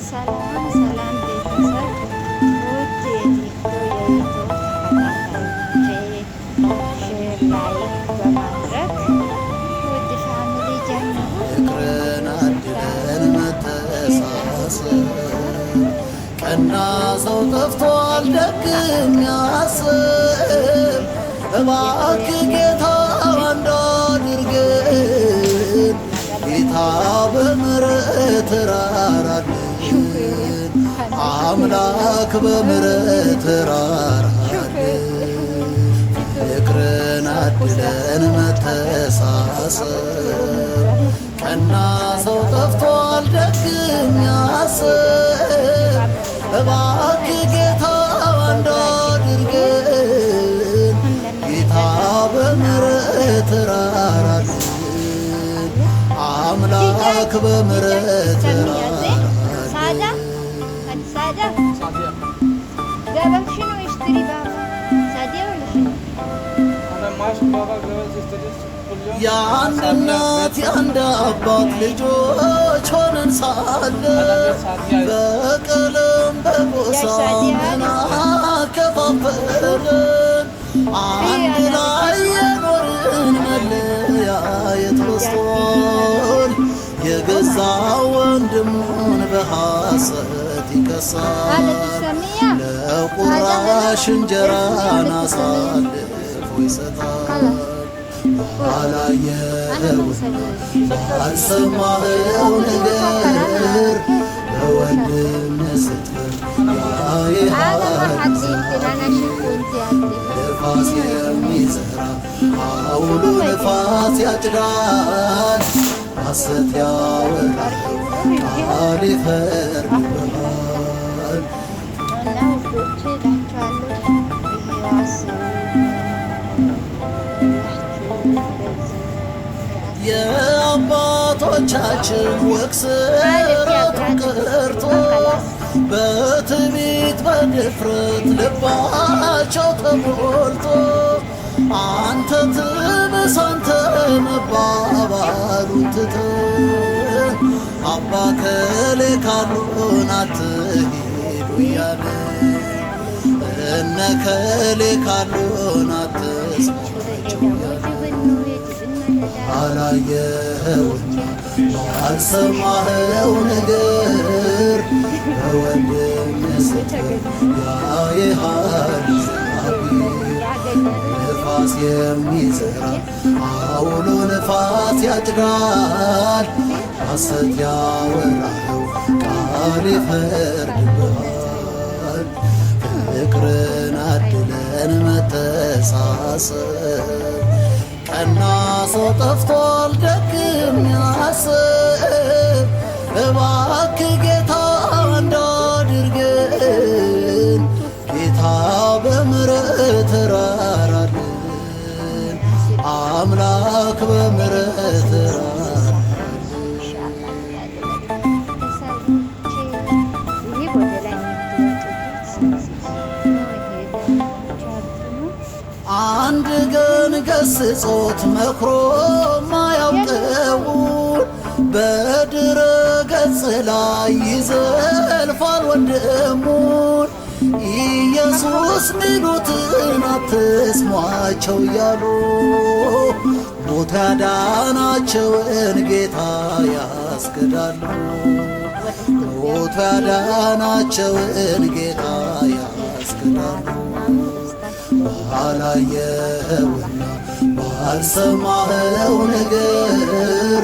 ሰላም ሰላም ቤተሰብ ውድ የቲክቶ የዩቱብ ተከታታዮቼ ሼር ላይክ በማድረግ ውድ ፋሚሊ ጀምሩ። ፍቅርን አድለን መተሳሰብ ቀና ሰው ጠፍቷል ደግ የሚያስብ እባክህ ጌታ አንድ አድርገን ጌታ በምሕረት ራራልን አምላክ በምሕረት ራራልን ፍቅርን አድለን መተሳሰብ ቀና ሰው ጠፍቷል ደግ የሚያስብ እባክህ ጌታ አንድ አድርገን ጌታ በምሕረት ራራልን አምላክ በምሕረት ራራልን የአንድ እናት የአንድ አባት ልጆች ሆነን ሳለ በቀለም በጎሳ ምን አከፋፈለን? አንድ ላይ የኖርን መለያየት በዝቷል። የገዛ ወንድሙን በሐሰት ይከሳል። ለቁራሽ እንጀራን አሳልፎ ይሰጣል። ባላየኸውና ባልሰማኸው ነገር በወንድምህ ስትፈርድ ያይሃል። ነፋስ የሚዘራ አውሎ ነፋስ ያጭዳል። ሐሰት ያወራኸው ቃል ይፈርድብሃል። የአባቶቻችን ወግ ሥርዓቱ ቀርቶ በትዕቢት በድፍረት ልባቸው ተሞልቶ አንተ ትብስ አንተ መባባሉን ትተን አባ ከሌ ካሉን አትሂዱ እያልን እነ ከሌ ካሉን አትስሟቸው እያልን ባላየኸውና ባልሰማኸው ነገር በወንድምህ ስትፈርድ ያይሃል። ነፋስ የሚዘራ አውሎ ነፋስ ያጭዳል። ሐሰት ያወራኸው ቃል ይፈርድብሃል። ፍቅርን አድለን መተሳሰብ ቀና ሰው ጠፍቷል ደግ የሚያስብ እባክህ ጌታ አንድ አድርገን ጌታ በምሕረት ራራልን አምላክ በምሕረት ራራልን። አንድ ቀን ገስጾት መክሮ ማያውቀውን በድረ ገጽ ላይ ይዘልፋል ወንድሙን። ኢየሱስ ሚሉትን አትስሟቸው እያሉ ሞት ያዳናቸውን ጌታ ያስክዳሉ። ሞት ያዳናቸውን ጌታ ያስክዳሉ። ባላየኸውና ባልሰማኸው ነገር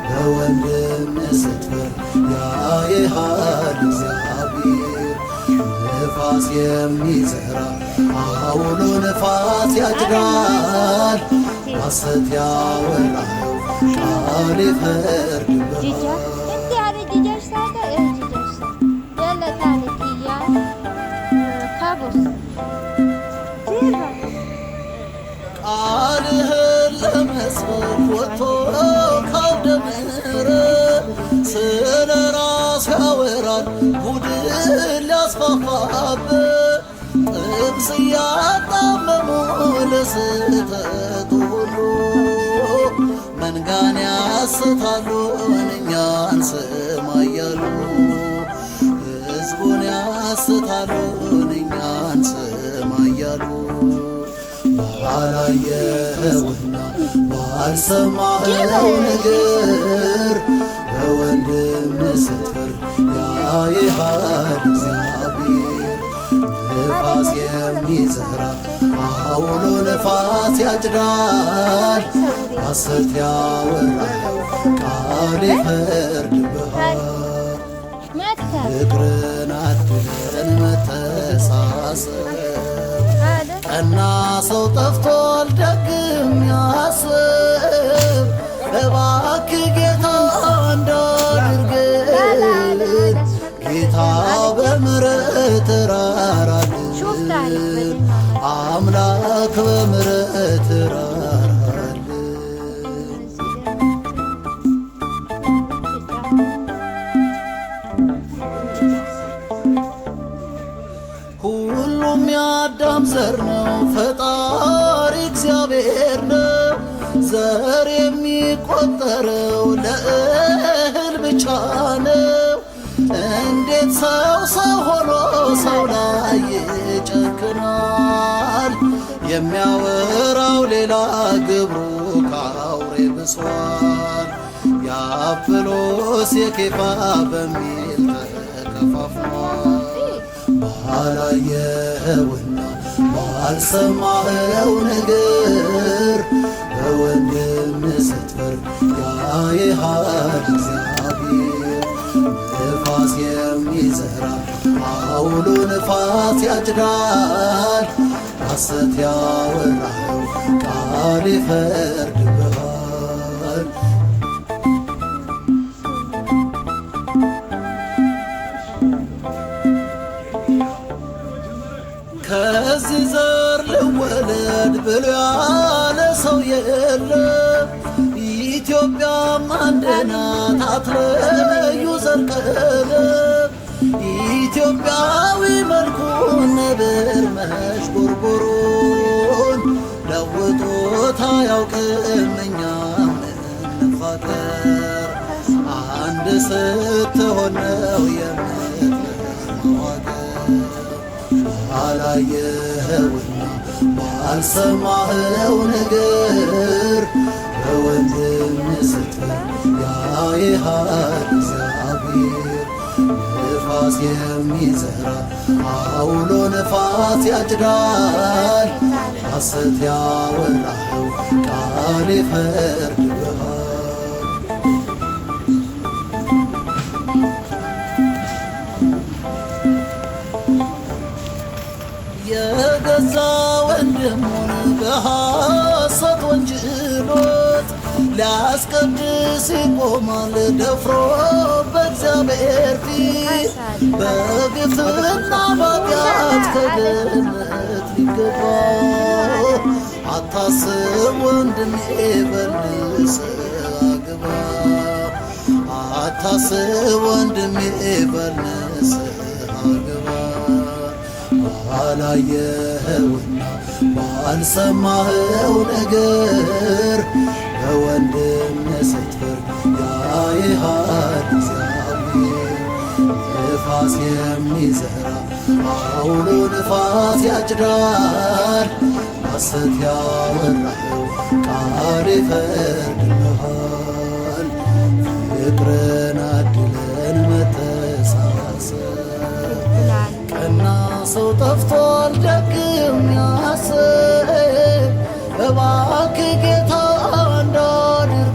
በወንድምህ ስትፈርድ ያይሃል እግዚአብሔር። ነፋስ የሚዘራ አውሎ ነፋስ ያጭዳል። ሐሰት ያወራኸው ቃል ይፈርድብሃል። ቃልህን ለመስበክ ወጥቶ ካውደ ምሕረት ስለ ራስ ያወራል ቡድን ሊያስፋፋበት ጥቅስ እያጣመሙ ለስህተቱ ሁሉ መንጋን ያስታሉ እኛን ስማ እያሉ ያስታሉን እኛን ስማ እያሉ ባላየኸውና ባልሰማኸው ነገር በወንድም ስትፈርድ ያይሃል እግዚአብሔር። ነፋስ የሚዘራ አውሎ ነፋስ ያጭዳል፣ ሐሰት ያወራኸው ቃል ይፈርድብሃል። ፍቅርን አድለን መተሳሰብ ቀና ሰው ጠፍቷል ደግም ያስብ። እባክህ ጌታ እንዳድርገን ጌታ በምሕረት ራራልን፣ አምላክ በምሕረት ራራልን። ሁሉም የአዳም ዘር ነው፣ ፈጣሪ እግዚአብሔር ነው። ዘር የሚቆጠረው ለእህል ብቻ ነው። እንዴት ሰው ሆኖ ሰው ላይ ይጨክናል? የሚያወራው ሌላ ግብሩ ከአውሬ ብሷል። የአጵሎስ የኬፋ በሚል ተከፋፍሏል። ባላየኸውና ባልሰማኸው ነገር በወንድም ስትፈርድ ያይሃል እግዚአብሔር። ነፋስ የሚዘራ አውሎ ነፋስ ያጭዳል፣ ሐሰት ያወራኸው ቃል ይፈርድብሃል። ከዚህ ዘር ልወለድ ብሎ ያለ ሰው የለም። ኢትዮጵያም አንድ ናት አትለዩ ዘር ቀለም። ኢትዮጵያዊ መልኩን ነብር መሽጎርጎሮን ለውጦታ ያውቅም እኛም እንፋቀር። አንድ ስትሆን ነው የምትለዋቀር። ባላየኸውና ባልሰማኸው ነገር በወንድም ስትፈርድ ያይሃል እግዚአብሔር። ነፋስ የሚዘራ አውሎ ነፋስ ያጭዳል፣ ሐሰት ያወራኸው ቃል ይፈርድብሃል። የገዛ ወንድሙን በሐሰት ወንጅሎት ሊያስቀድስ ይቆማል ደፍሮ በእግዚአብሔር ፊት። በግፍና በኃጢአት ከገነት ሊገባ አታስብ ወንድሜ በንስሐ ግባ። አታስብ ወንድሜ በንስሐ ግባ። ባላየኸውና ባልሰማኸው ነገር በወንድም ስትፈርድ ያይሃል እግዚአብሔር። ነፋስ የሚዘራ አውሎ ነፋስ ያጭዳል፣ ሐሰት ያወራኸው ቃል ይፈርድብሃል። ፍቅርን አድለን መተሳሰብ ቀና ሰው ጠፍቷል ደግም ያስብ። እባክህ ጌታ እንዳድርገን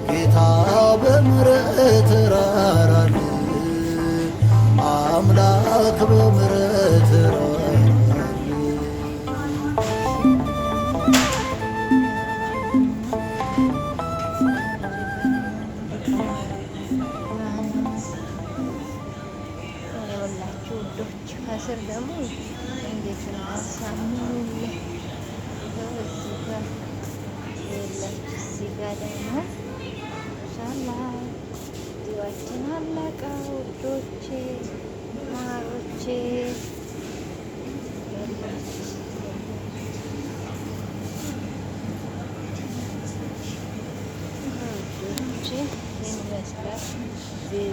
ጌታ በምሕረት ራራልን፣ አምላክ በምሕረት ራራልን። ውዶች ከስር ደግሞ እንዴት እናሳምኑልህ። እዚህ ጋር የለች። እዚህ ጋር ደግሞ ኢንሻላህ ዲዋችን አለቀ ውዶቼ ማሮቼ። ውዶቼ ይመስላል ዚህ